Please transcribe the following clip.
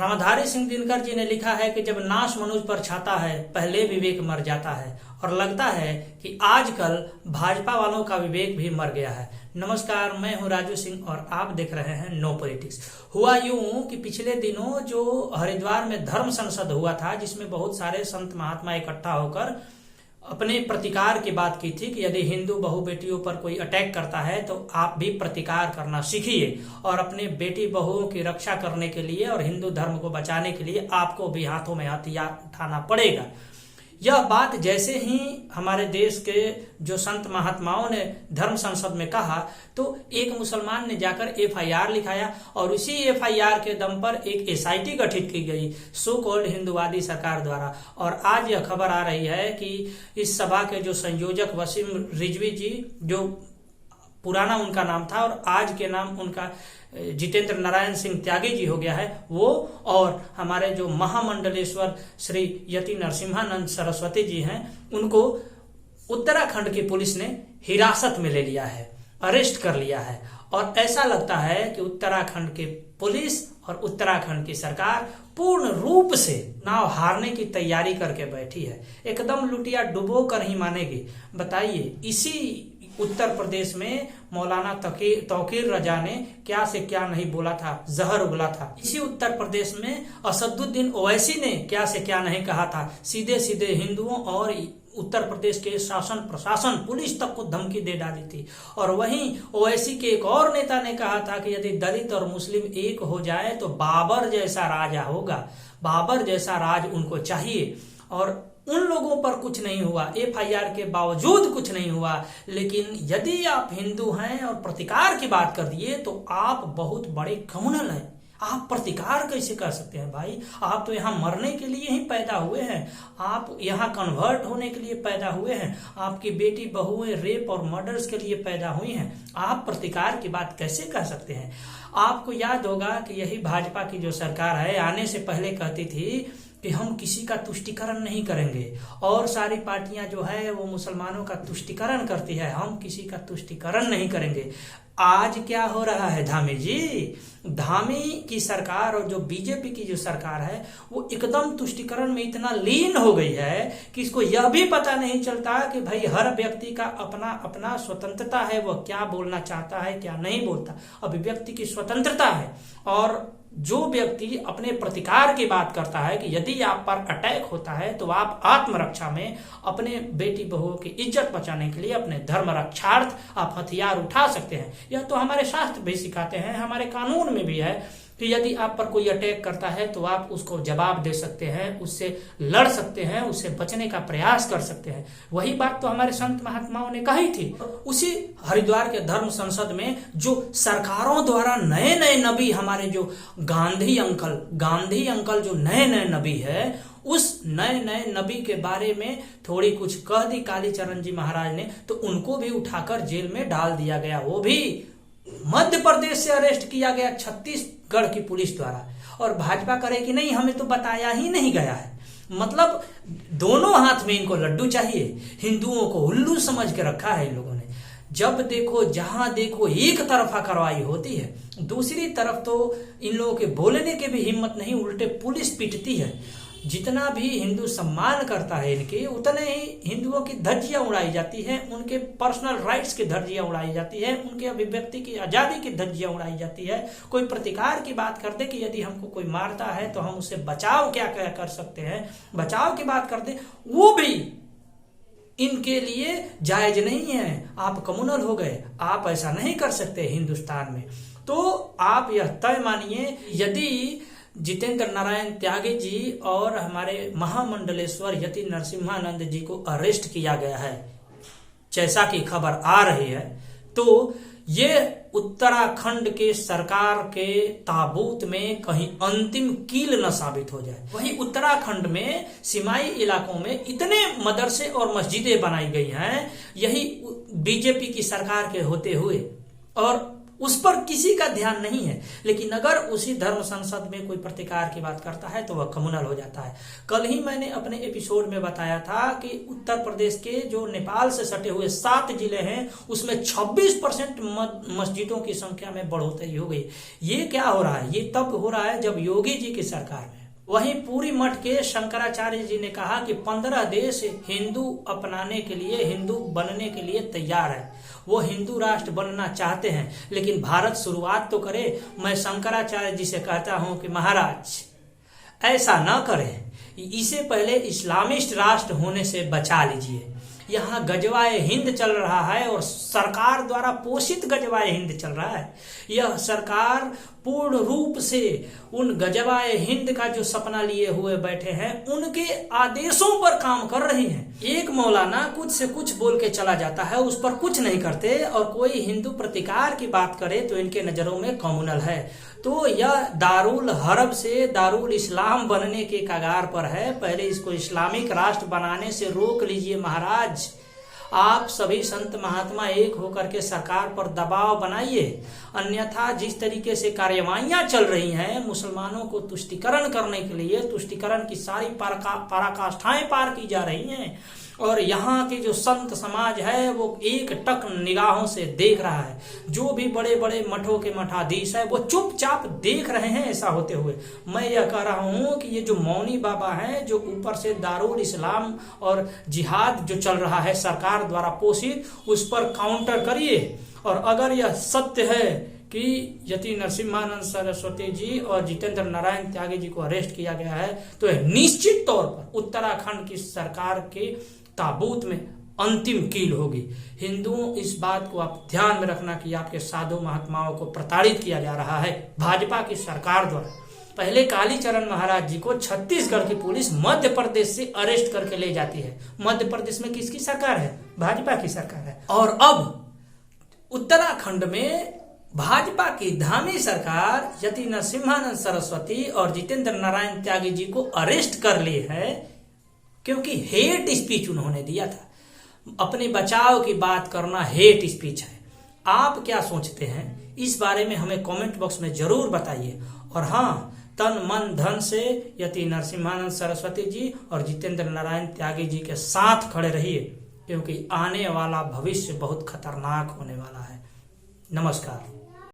रामधारी सिंह दिनकर जी ने लिखा है कि जब नाश मनुष्य पर छाता है पहले विवेक मर जाता है, और लगता है कि आजकल भाजपा वालों का विवेक भी मर गया है। नमस्कार, मैं हूं राजू सिंह और आप देख रहे हैं नो पॉलिटिक्स। हुआ यूं कि पिछले दिनों जो हरिद्वार में धर्म संसद हुआ था, जिसमें बहुत सारे संत महात्मा इकट्ठा होकर अपने प्रतिकार की बात की थी कि यदि हिंदू बहु बेटियों पर कोई अटैक करता है तो आप भी प्रतिकार करना सीखिए, और अपने बेटी बहुओं की रक्षा करने के लिए और हिंदू धर्म को बचाने के लिए आपको भी हाथों में हथियार उठाना पड़ेगा। यह बात जैसे ही हमारे देश के जो संत महात्माओं ने धर्म संसद में कहा, तो एक मुसलमान ने जाकर एफआईआर लिखाया और उसी एफआईआर के दम पर एक एसआईटी गठित की गई सो कॉल्ड हिंदुवादी सरकार द्वारा। और आज यह खबर आ रही है कि इस सभा के जो संयोजक वसीम रिजवी जी, जो पुराना उनका नाम था और आज के नाम उनका जितेंद्र नारायण सिंह त्यागी जी हो गया है, वो और हमारे जो महामंडलेश्वर श्री यति नरसिम्हानंद सरस्वती जी हैं, उनको उत्तराखंड की पुलिस ने हिरासत में ले लिया है, अरेस्ट कर लिया है। और ऐसा लगता है कि उत्तराखंड की पुलिस और उत्तराखंड की सरकार पूर्ण रूप से नाव हारने की तैयारी करके बैठी है। एकदम लुटिया डुबो कर ही मानेगी। बताइए, इसी उत्तर प्रदेश में मौलाना तौकीर रजा ने क्या से क्या नहीं बोला था, जहर उगला था। इसी उत्तर प्रदेश में असदुद्दीन ओवैसी ने क्या से क्या नहीं कहा था। सीधे सीधे हिंदुओं और उत्तर प्रदेश के शासन प्रशासन पुलिस तक को धमकी दे डाली थी। और वहीं ओवैसी के एक और नेता ने कहा था कि यदि दलित और मुस्लिम एक हो जाए तो बाबर जैसा राजा होगा, बाबर जैसा राज उनको चाहिए। और उन लोगों पर कुछ नहीं हुआ, एफआईआर के बावजूद कुछ नहीं हुआ। लेकिन यदि आप हिंदू हैं और प्रतिकार की बात कर दिए तो आप बहुत बड़े कम्युनल हैं। आप प्रतिकार कैसे कर सकते हैं भाई? आप तो यहाँ मरने के लिए ही पैदा हुए हैं, आप यहाँ कन्वर्ट होने के लिए पैदा हुए हैं, आपकी बेटी बहुएं रेप और मर्डर्स के लिए पैदा हुई हैं। आप प्रतिकार की बात कैसे कर सकते हैं? आपको याद होगा कि यही भाजपा की जो सरकार है आने से पहले कहती थी कि हम किसी का तुष्टिकरण नहीं करेंगे, और सारी पार्टियां जो है वो मुसलमानों का तुष्टिकरण करती है, हम किसी का तुष्टिकरण नहीं करेंगे। आज क्या हो रहा है धामी जी? धामी की सरकार और जो बीजेपी की जो सरकार है वो एकदम तुष्टिकरण में इतना लीन हो गई है कि इसको यह भी पता नहीं चलता कि भाई हर व्यक्ति का अपना अपना स्वतंत्रता है, वह क्या बोलना चाहता है क्या नहीं बोलता। अभिव्यक्ति की स्वतंत्रता है, और जो व्यक्ति अपने प्रतिकार की बात करता है कि यदि आप पर अटैक होता है तो आप आत्मरक्षा में अपने बेटी बहुओं की इज्जत बचाने के लिए अपने धर्म रक्षार्थ आप हथियार उठा सकते हैं। यह तो हमारे शास्त्र भी सिखाते हैं, हमारे कानून में भी है कि यदि आप पर कोई अटैक करता है तो आप उसको जवाब दे सकते हैं, उससे लड़ सकते हैं, उससे बचने का प्रयास कर सकते हैं। वही बात तो हमारे संत महात्माओं ने कही थी। उसी हरिद्वार के धर्म संसद में जो सरकारों द्वारा नए नए नबी, हमारे जो गांधी अंकल जो नए नए नबी है, उस नए नए नबी के बारे में थोड़ी कुछ कह दी कालीचरण जी महाराज ने, तो उनको भी उठाकर जेल में डाल दिया गया। वो भी मध्य प्रदेश से अरेस्ट किया गया, छत्तीसगढ़ की पुलिस द्वारा। और भाजपा करे कि नहीं, हमें तो बताया ही नहीं गया है। मतलब दोनों हाथ में इनको लड्डू चाहिए। हिंदुओं को उल्लू समझ के रखा है इन लोगों ने। जब देखो जहां देखो एक तरफा कार्रवाई होती है, दूसरी तरफ तो इन लोगों के बोलने के भी हिम्मत नहीं, उल्टे पुलिस पीटती है। जितना भी हिंदू सम्मान करता है इनके, उतने ही हिंदुओं की धज्जियां उड़ाई जाती है, उनके पर्सनल राइट्स की धज्जियां उड़ाई जाती है, उनके अभिव्यक्ति की आजादी की धज्जियां उड़ाई जाती है। कोई प्रतिकार की बात करते कि यदि हमको कोई मारता है तो हम उससे बचाव क्या क्या कर सकते हैं, बचाव की बात करते, वो भी इनके लिए जायज नहीं है। आप कम्युनल हो गए, आप ऐसा नहीं कर सकते हिंदुस्तान में। तो आप यह तय मानिए, यदि जितेंद्र नारायण त्यागी जी और हमारे महामंडलेश्वर यति नरसिम्हानंद जी को अरेस्ट किया गया है, जैसा कि खबर आ रही है, तो ये उत्तराखंड के सरकार के ताबूत में कहीं अंतिम कील न साबित हो जाए। वहीं उत्तराखंड में सीमाई इलाकों में इतने मदरसे और मस्जिदें बनाई गई हैं, यही बीजेपी की सरकार के होते हुए। और उस पर किसी का ध्यान नहीं है। लेकिन अगर उसी धर्म संसद में कोई प्रतिकार की बात करता है तो वह कम्युनल हो जाता है। कल ही मैंने अपने एपिसोड में बताया था कि उत्तर प्रदेश के जो नेपाल से सटे हुए 7 जिले हैं उसमें 26% मस्जिदों की संख्या में बढ़ोतरी हो गई। ये क्या हो रहा है? ये तब हो रहा है जब योगी जी की सरकार में। वहीं पूरी मठ के शंकराचार्य जी ने कहा कि 15 देश हिंदू अपनाने के लिए, हिंदू बनने के लिए तैयार है। वो हिंदू राष्ट्र बनना चाहते हैं, लेकिन भारत शुरुआत तो करे। मैं शंकराचार्य जी से कहता हूं कि महाराज ऐसा ना करें, इसे पहले इस्लामिस्ट राष्ट्र होने से बचा लीजिए। यहाँ गजवाए हिंद चल रहा है और सरकार द्वारा पोषित गजवाए हिंद चल रहा है। यह सरकार पूर्ण रूप से उन गजवाए हिंद का जो सपना लिए हुए बैठे हैं उनके आदेशों पर काम कर रही है। एक मौलाना कुछ से कुछ बोल के चला जाता है, उस पर कुछ नहीं करते, और कोई हिंदू प्रतिकार की बात करे तो इनके नजरों में कम्युनल है। तो यह दारुल हरब से दारुल इस्लाम बनने के कगार पर है। पहले इसको इस्लामिक राष्ट्र बनाने से रोक लीजिए महाराज। आप सभी संत महात्मा एक होकर के सरकार पर दबाव बनाइए, अन्यथा जिस तरीके से कार्यवाहियां चल रही हैं मुसलमानों को तुष्टिकरण करने के लिए, तुष्टिकरण की सारी पराकाष्ठाएं पार की जा रही हैं, और यहाँ के जो संत समाज है वो एक टक निगाहों से देख रहा है। जो भी बड़े बड़े मठों के मठाधीश है वो चुपचाप देख रहे हैं ऐसा होते हुए। मैं यह कह रहा हूँ कि ये जो मौनी बाबा हैं, जो ऊपर से दारुल इस्लाम और जिहाद जो चल रहा है सरकार द्वारा पोषित, उस पर काउंटर करिए। और अगर यह सत्य है कि यति नरसिम्हानंद सरस्वती जी और जितेंद्र नारायण त्यागी जी को अरेस्ट किया गया है, तो यह निश्चित तौर पर उत्तराखंड की सरकार के ताबूत में अंतिम कील होगी। हिंदुओं, इस बात को आप ध्यान में रखना कि आपके साधु महात्माओं को प्रताड़ित किया जा रहा है भाजपा की सरकार द्वारा। पहले कालीचरण महाराज जी को छत्तीसगढ़ की पुलिस मध्य प्रदेश से अरेस्ट करके ले जाती है। मध्य प्रदेश में किसकी सरकार है? भाजपा की सरकार है। और अब उत्तराखंड में भाजपा की धामी सरकार यति नरसिम्हानंद सरस्वती और जितेंद्र नारायण त्यागी जी को अरेस्ट कर ली है, क्योंकि हेट स्पीच उन्होंने दिया था। अपने बचाव की बात करना हेट स्पीच है। आप क्या सोचते हैं इस बारे में हमें कमेंट बॉक्स में जरूर बताइए। और हाँ, तन मन धन से यति नरसिम्हानंद सरस्वती जी और जितेंद्र नारायण त्यागी जी के साथ खड़े रहिए, क्योंकि आने वाला भविष्य बहुत खतरनाक होने वाला है। नमस्कार।